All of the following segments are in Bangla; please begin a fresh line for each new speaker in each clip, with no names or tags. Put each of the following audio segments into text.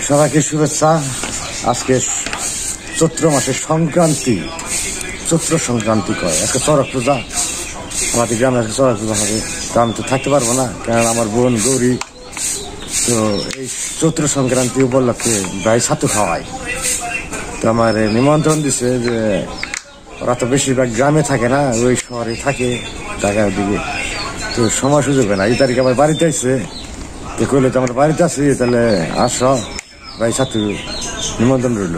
সবাইকে শুভেচ্ছা। আজকে চৈত্র মাসের সংক্রান্তি, চৈত্র সংক্রান্তি কয় আজকে চড়ক পূজা। আমাদের গ্রামে আজকে চড়ক পূজা হবে, তো আমি তো থাকতে পারবো না, কারণ আমার বোন গৌরী তো এই চৈত্র সংক্রান্তি উপলক্ষে ভাই ছাতু খাওয়ায়। তো আমার নিমন্ত্রণ দিছে যে ওরা তো বেশিরভাগ গ্রামে থাকে না, ওই শহরে থাকে ঢাকার দিকে, তো সময় সুযোগ হয় না। এই তারিখে আমার বাড়িতে আসছে, তো কইলে তো আমার বাড়িতে আছি, তাহলে আসো ভাই ছাতু নিমন্ত্রণ রইল।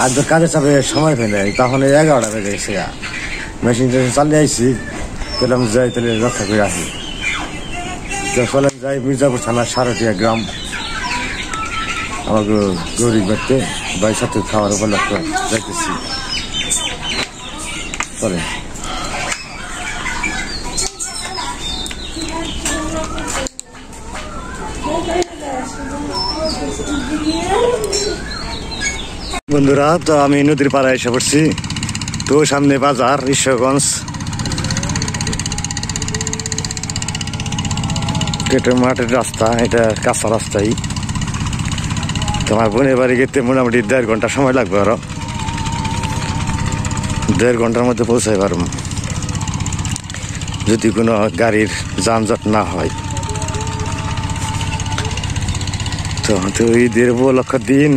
আর তো কাজে চাপে সময় পেয়ে নেই, তখন 11টা বেজে গেছে। মেশিন টেশিন চালিয়ে আইসি, তাহলে আমি যাই, তাহলে রক্ষা করে আসি। তো চলে যাই মির্জাপুর থানার সারটিয়া গ্রাম, আমাকে গরিব বাড়তে ভাই ছাতু খাওয়ার উপলক্ষ যাইতেছি। চলে বন্ধুরা, তো আমি নদীর পাড়ায় এসে পড়ছি। তো সামনে বাজার ঈশ্বরগঞ্জ, মাঠের রাস্তা, এটা কাঁচা রাস্তাই। তোমার বোনের বাড়ি গেতে মোটামুটি 1.5 ঘন্টা সময় লাগবে, আরো 1.5 ঘন্টার মধ্যে পৌঁছাই পারব, যদি কোনো গাড়ির যানজট না হয়। তো ঈদের উপলক্ষ দিন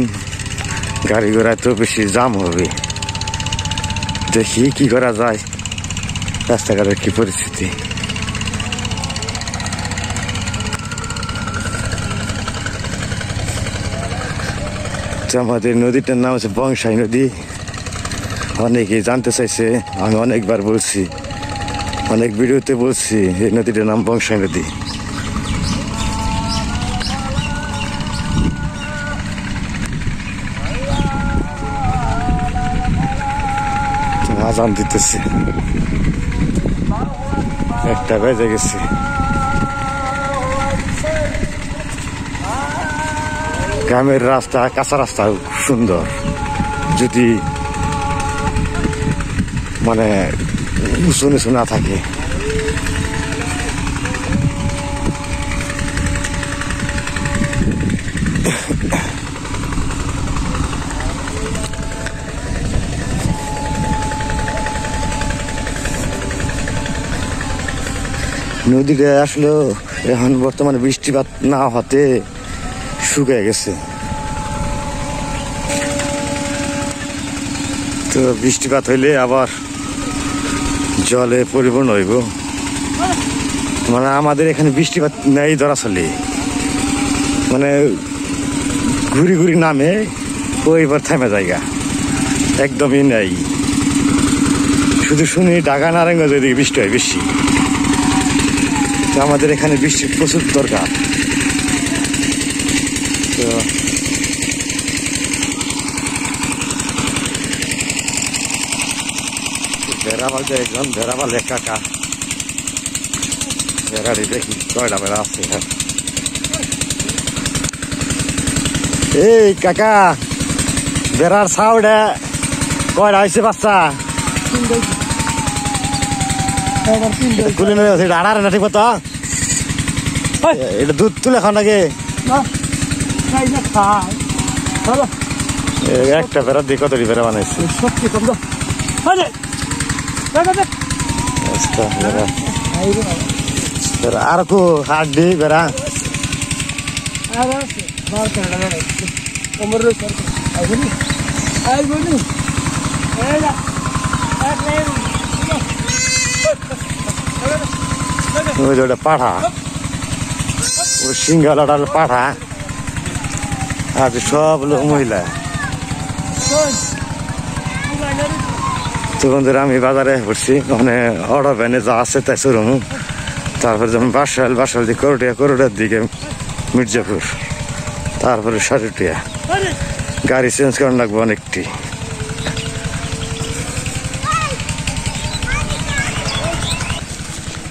গাড়ি ঘোড়ায় তো বেশি জাম হবে। দেখি কি করা যায়, রাস্তাঘাটের কি পরিস্থিতি। আমাদের নদীটার নাম হচ্ছে বংশাই নদী। অনেকে জানতে চাইছে, আমি অনেকবার বলছি, অনেক ভিডিওতে বলছি এই নদীটার নাম বংশাই নদী। আজান দিতেছে, 1টা বেজে গেছে। গ্রামের রাস্তা, কাঁচা রাস্তা, সুন্দর, যদি মানে উঁচু নিচু না থাকে। নদীটা আসলে এখন বর্তমানে বৃষ্টিপাত না হতে শুকিয়ে গেছে। তো বৃষ্টিপাত হইলে আবার জলে পরিপূর্ণ হইব। মানে আমাদের এখানে বৃষ্টিপাত নেই দরাচলে, মানে ঘুরি ঘুরি নামে ওইবার থেমে জায়গা একদমই নেই। শুধু শুনি ঢাকা নারায়ণগঞ্জ ওইদিকে বৃষ্টি হয় বেশি। তো আমাদের এখানে বৃষ্টির প্রচুর দরকার। তো বেড়াবাল দেখলাম, বেড়াবাল কাকা বেড়ারি দেখি কয়টা বেড়া আছে। এই কাকা, বেড়ার সাউডে কয়টা হয়েছে বাচ্চা? আড়ারে না ঠিক মতো, এটা দুধ তুলে খান নাকি? একটা বেড়া দিয়ে কতটি বেড়া বানাইছে। আর কো হাট দি বেড়া পাঠা, ওই সিঙ্গালাটার পাঠা, আর সব লোক মহিলা। তো বন্ধুরা, আমি বাজারে পড়ছি, ওখানে অটো ভ্যানে যা আছে তাই শোরুম। তারপরে যেমন বাসাল দিকে করোটিয়ার দিকে মির্জাপুর, তারপরে সারুটিয়া। গাড়ি চেঞ্জ করার লাগবে অনেকটি।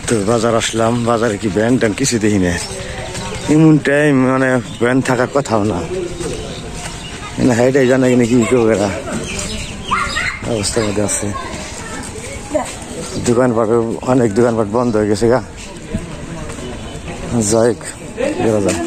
তো বাজার আসলাম, বাজারে কি ভ্যান ট্যান কিছু দেখি না। এমন টাইম মানে ভ্যান থাকার কথাও না, হাইটাই জানা কিনা কি কেউ অবস্থার মধ্যে আছে। দোকানপাট, অনেক দোকানপাট বন্ধ হয়ে গেছে গা। যাই করা যায়।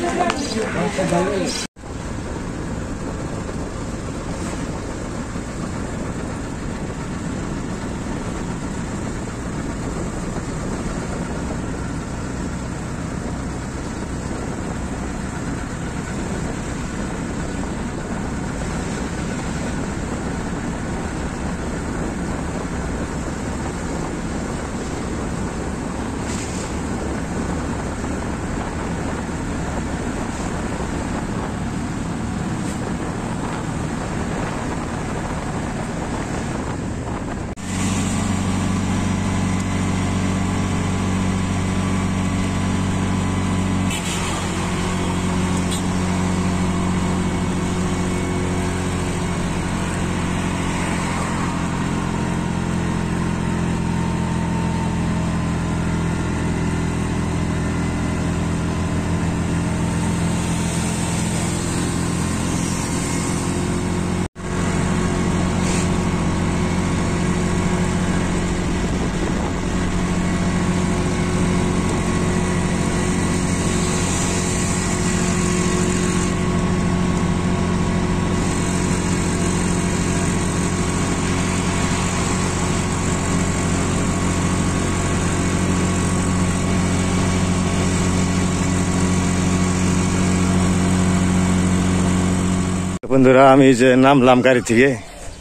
বন্ধুরা আমি যে নামলাম গাড়ি থেকে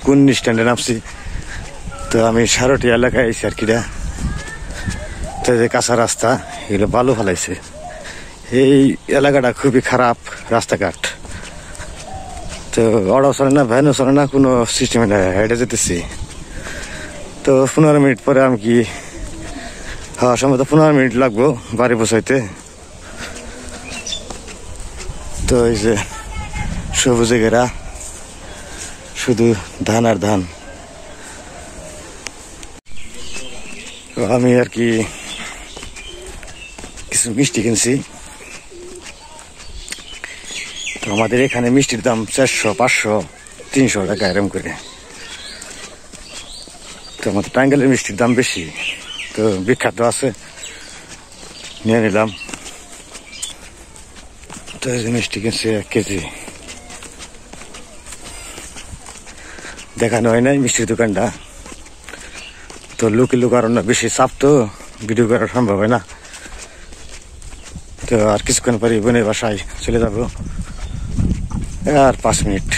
কোন স্ট্যান্ডে নামছি তো আমি সারটি এলাকায় এসেছি আর কিরা তো যে কাঁচা রাস্তা এগুলো বালু ফেলাইছে এই এলাকাটা খুবই খারাপ রাস্তাঘাট তো অটো চলে না ভ্যানও চলে না কোনো সিস্টেমে হেঁটে যেতেছি তো 15 মিনিট পরে আমি কি হওয়ার সময় তো 15 মিনিট লাগবো বাড়ি পৌঁছাইতে তো এই যে সবুজে ঘেরা শুধু ধান আর ধান আমি আর কি কিছু মিষ্টি কিনছি তো আমাদের এখানে মিষ্টির দাম 400, 500, 300 টাকা এরম করে তো আমাদের টাঙ্গাইলের মিষ্টির দাম বেশি তো বিখ্যাত আছে নিয়ে নিলাম তো এই মিষ্টি কিনছি 1 কেজি দেখানো হয় নাই মিষ্টির দোকানটা তো লুকি কারণ বেশি চাপ তো ভিডিও করা সম্ভব হয় না তো আর কিছুক্ষণ পরে বোনের বাসায় চলে যাব আর 5 মিনিট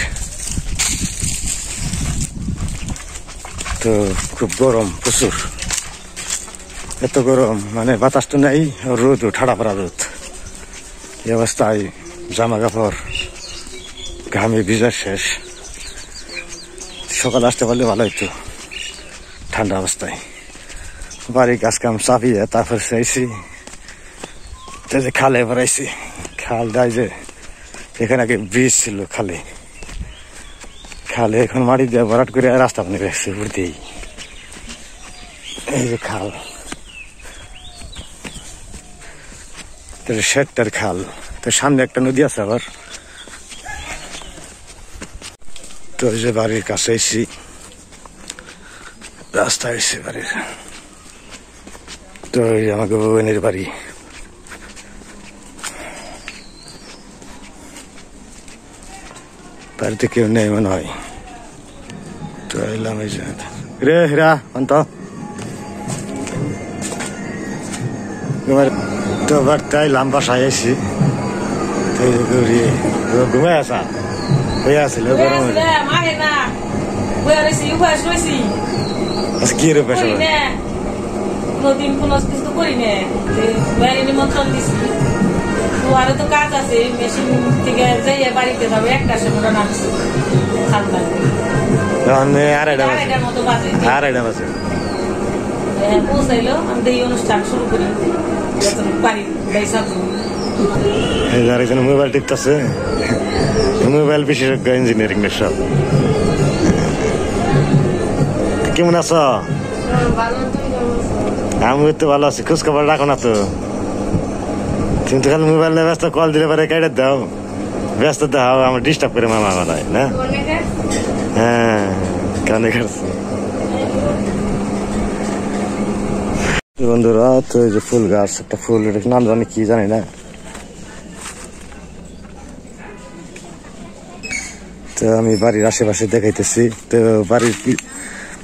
তো খুব গরম প্রচুর এত গরম মানে বাতাস তো নাই রোদ ঠাড়া পড়া রোদ এই অবস্থায় জামা কাপড় ঘামে ভিজা শেষ সকালে আসতে পারলে ভালো হইতো ঠান্ডা অবস্থায় বাড়ির কাজ কাম চাপিয়ে তারপর চাইছি যে খালে ভরাইছি খাল দেয় যে এখানে আগে ব্রিজ ছিল খালে এখন মাটি দিয়ে ভরাট করে রাস্তা বানিয়ে রাখছে উঠতেই এই যে খাল শেডটার খাল তো সামনে একটা নদী আছে আবার তো এই যে বাড়ির কাছে এসেছি রাস্তা এসে বাড়ির তো এই আমাকে বোনের বাড়ি বাড়িতে কেউ নেই মনে হয় তো এলাম এই যে রে হীরা অন্ত তো বাড়িতে এলাম বাসায় এসেছি ঘুমাই আসা হয়ে আসছিল কি রে পেশা
কোনদিন কোন কিছু করি না বাইরে নিমন্ত্রণ দিছি আরো তো কাজ আছে মেশিন থেকে যাইয়া বাড়িতে যাবে 1টার সময় নামছি আড়াইটার মতো বাজে পৌঁছাইলো আমি এই অনুষ্ঠান শুরু করি বাড়ির
আরেকজন মোবাইল টিপতেছে মোবাইল বিশেষজ্ঞ ইঞ্জিনিয়ারিং এর সব কেমন আছো আমি তো ভালো আছি খোঁজ খবর রাখো না তো তুমি তো খালি মোবাইল নিয়ে ব্যস্ত কল দিলে পরে কেটে দাও ব্যস্ত দাও আমার ডিস্টার্ব করে মামা আমার না হ্যাঁ কানে কাটছে বন্ধুরা তো এই যে ফুল গাছ একটা ফুল নাম জানি কি জানি না তো আমি বাড়ির আশেপাশে দেখাইতেছি। তো বাড়ির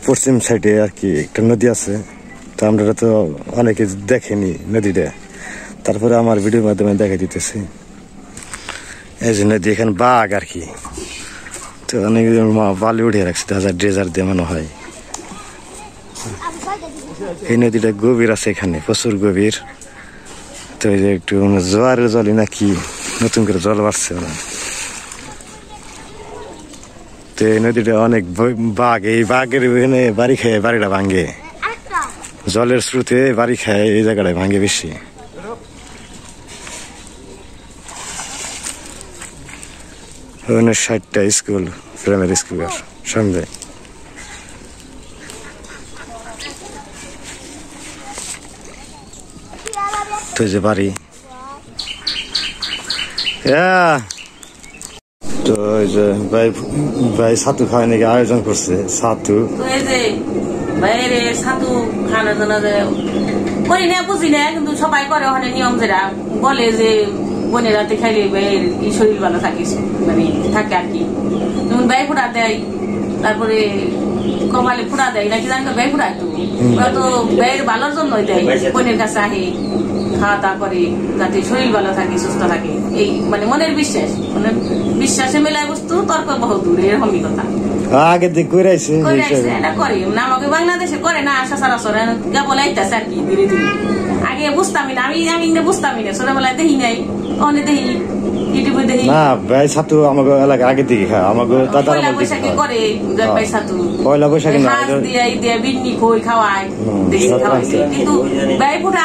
পশ্চিম সাইডে আর কি একটা নদী আছে, তো আমরা তো অনেকে দেখেনি নদীটা, তারপরে আমার ভিডিওর মাধ্যমে দেখাই দিতেছি। এই যে নদী, এখানে বাঘ আর কি, তো অনেক বালি উঠিয়ে রাখছে, দেখা যায় ড্রেজার দিয়ে মনে হয়। এই নদীটা গভীর আছে, এখানে প্রচুর গভীর। তো এই যে একটু জোয়ারের জলই নাকি নতুন করে জল বাড়ছে না। তো এই নদীটা অনেক বাঘ, এই বাঘের এখানে বাড়ি খায়, বাড়িটা ভাঙ্গে, জলের স্রোতে বাড়ি খায়, এই জায়গাটায় ভাঙ্গে বেশি। ওখানে 60টা স্কুল, প্রাইমারি স্কুলের সামনে। তো যে বাড়ি, তো এই যে ভাই ছাতু খাওয়াই নাকি আয়োজন করছে। ছাতু
বাইরে ছাতু খাওয়ানোর জন্য করি না, বুঝি না, কিন্তু সবাই করে ওখানে নিয়ম, যেটা বলে যে বোনের রাতে খাইলে ভাইয়ের শরীর ভালো থাকে, মানে থাকে আর কি। যেমন ভাই ফুটা দেয়, তারপরে কপালে ফুটা দেয় নাকি জানি ভাই ফুটা, একটু ওরা তো ভাইয়ের ভালোর জন্যই দেয়, বোনের কাছে আহে, খাওয়া দাওয়া করে, যাতে শরীর ভালো থাকে, সুস্থ থাকে, এই মানে মনের বিশ্বাস, মানে বিশ্বাসে মেলায় বস্তু তর্ক বহুদূর, এরকমই কথা।
আগে দিক করে
এটা করে না, আমাকে বাংলাদেশে করে না, সচরাচর কেবল আইতাছে আর কি, ধীরে ধীরে। আগে বুঝতামই না, আমি বুঝতামই না, ছোটবেলায় দেখি নাই, অনেক দেখি ইউটিউবে দেখি
না। ভাই ছাতু আমাকে এলাকা আগে দিকে খায়, আমাকে দাদার
পয়লা বৈশাখে করে ভাই ছাতু,
পয়লা বৈশাখে
দিয়ে বিন্নি খই খাওয়ায়, দেখি খাওয়াইছে। কিন্তু ভাই ফুটা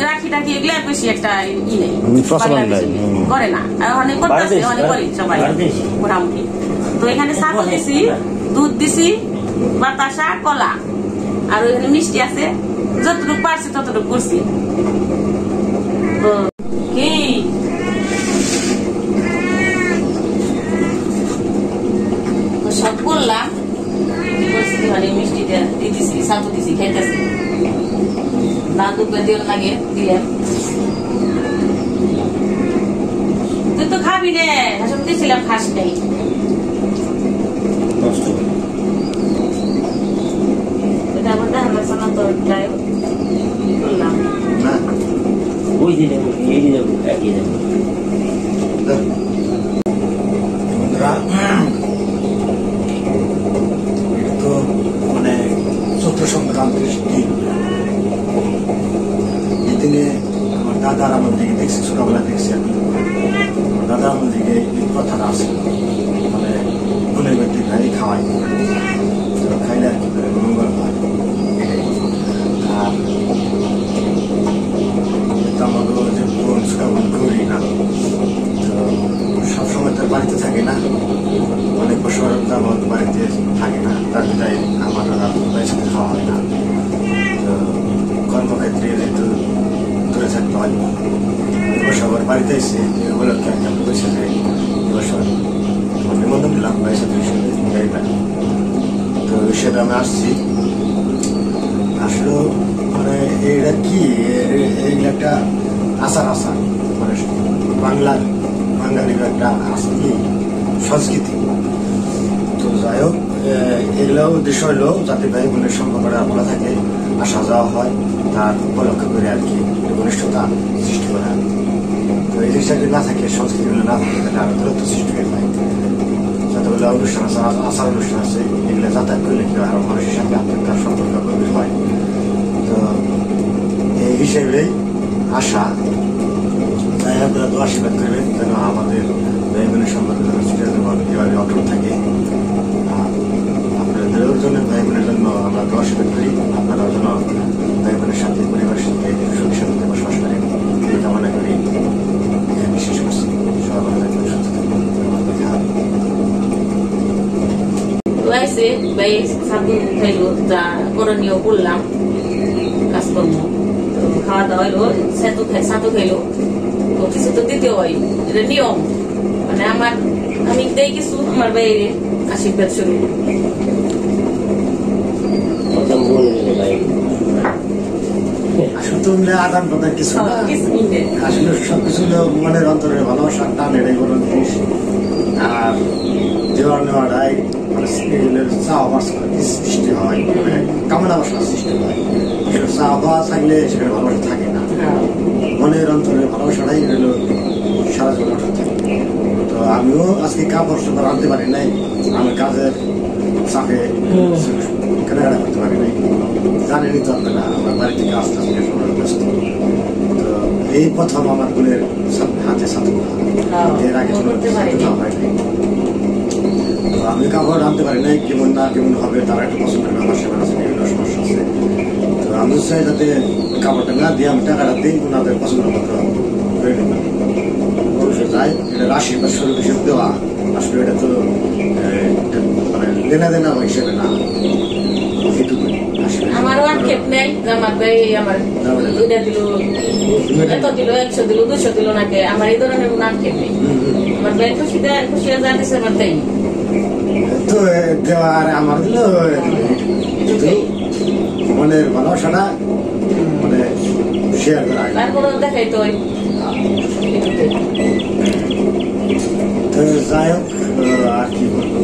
রাখি টাকি এগুলা বেশি একটা ই নেই, করে না। আর অনেক করতেছে, অনেক করি সবাই মোটামুটি। তো এখানে ছাতু দিছি, দুধ দিছি, বাতাসা, কলা, আর ওইখানে মিষ্টি আছে, যতটুকু পারছি ততটুকু করছি। কি সব করলাম, মানে মিষ্টি দিছি, ছাতু দিছি, খাইতেছি, না দুধ দিয়ে লাগে দিয়ে। তুই তো খাবি রে, হাসম দিয়েছিলাম, খাস নেই। এটা আমার দেখা লাগছে না, তো যাই করলাম
না, ওই দিনে এই দিনে একই দিনে
তো মানে চৈত্র সংক্রান্তির দিন। এই দিনে আমার দাদার আমার দিকে দেখছি, ছোটবেলা দেখছি আমি, দাদা আমার দিকে এই কথাটা আছে, মানে বোনের ব্যক্তি ভাই খাওয়াই, খাইলে আর কি করে মঙ্গল হয়। আর আমাকে যে বোন ছোট বোন করি না, তো সবসময় তার বাড়িতে থাকে না, অনেক বছর যাবৎ বাড়িতে থাকে না, তার বিদায় আমার ভাইয়ের সাথে খাওয়া হয় না। তো কর্মক্ষেত্রে যেহেতু দূরে থাকতে হয়, এবছর আবার বাড়িতে এসে উপলক্ষে একটা বসে যে এবছর নিমন্ত্রণ দিলাম ভাইয়ের সাথে হিসেবে, তো সেটা আমি আসছি। আসলে মানে এইটা কি, এইগুলো একটা আচার মানে বাঙালির একটা কি সংস্কৃতি। তো যাই হোক, এগুলো উদ্দেশ্য হইলো যাতে ভাই বোনের সম্পর্কটা ভালো থাকে, আসা যাওয়া হয়, তার উপলক্ষ করে আর কি ঘনিষ্ঠতা সৃষ্টি করা। তো এই জিনিসটা যদি না থাকে, সংস্কৃতিগুলো না থাকে, তাহলে আরো দূরত্ব সৃষ্টি হয়ে যায়। যতগুলো অনুষ্ঠান আছে, আচার অনুষ্ঠান আছে, এগুলো যাতায়াত করলে কি আরো মানুষের সাথে আপনার সম্পর্ক গভীর হয়। তো এই হিসেবেই আশা, তাই আপনারা তো আশীর্বাদ করবেন যেন আমাদের ভাই বোনের সম্পর্ক যেভাবে অটুট থাকে। আপনাদের জন্য, ভাই বোনের জন্য আমরা তো আশীর্বাদ করি, আপনারা যেন ভাই বোনের সাথে, পরিবারের সাথে সুখী শান্তিতে বসবাস করেন, এই কামনা করি। বিশেষ করছি সবাই ভালো থাকবেন, সুস্থ থাকবেন, দেখা হবে।
ভাই ছাতু খাইলো, যা করণীয় করলাম কাজকর্ম, খাওয়া দাওয়া হইলো, ছাতু খাইলো, তো কিছু তো দিতে হয়, এটা নিয়ম। মানে আমি দেই কিছু, আমার বাইরে আশীর্বাদ শুরু।
আসলে তো আদান প্রদান কিছু আসলে সবকিছু মনের অন্তরে ভালোবাসা টান, এটাই বড় জিনিস। আর দেওয়া নেওয়াটাই মানে চাওয়া বাসা সৃষ্টি হয়, মানে কামনা বাসা সৃষ্টি হয়। সেটা চাওয়া থাকলে সেখানে ভালোবাসা থাকে না, মনের অন্তরে ভালোবাসাটাই হলো সারা জীবন অটুট থাকে। তো আমিও আজকে কাপড় সাপড় আনতে পারি নাই, আমি কাজের চাপে কেনাকাটা করতে পারি নাই। জানেনই তো আপনারা আমার বাড়ি থেকে আস্তে আস্তে সময় ব্যস্ত। তো এই প্রথম আমার বোনের হাতে সাথে এর আগে হয় নাই। তো আমি কাপড় আনতে পারি নাই, কেমন না কেমন হবে তারা একটা পছন্দ করে আমার সেখানে আছে, বিভিন্ন সমস্যা আছে। তো আমি চাই যাতে কাপড়টা না দিয়ে আমি টাকাটা দিই, ওনাদের পছন্দ মতো হয়ে গেল যাই। এটা রাশি বা স্বরূপ হিসেবে দেওয়া, আসলে এটা তো মানে লেনা দেনা হিসেবে না, এটুকুই।
আমারও আক্ষেপ নেই, জামাত ভাই আমার দুইটা দিল, এত দিল, 100 দিল, 200 দিল নাকি, আমার এই ধরনের কোনো আক্ষেপ নেই। আমার ভাই খুশি দেয়, খুশি জানিস আমার তাই
তো দেওয়া আর আমার দিল মনের ভালোবাসাটা মানে শেয়ার করা।
তারপরে দেখাই তো
যাই হোক আর কি বলবো,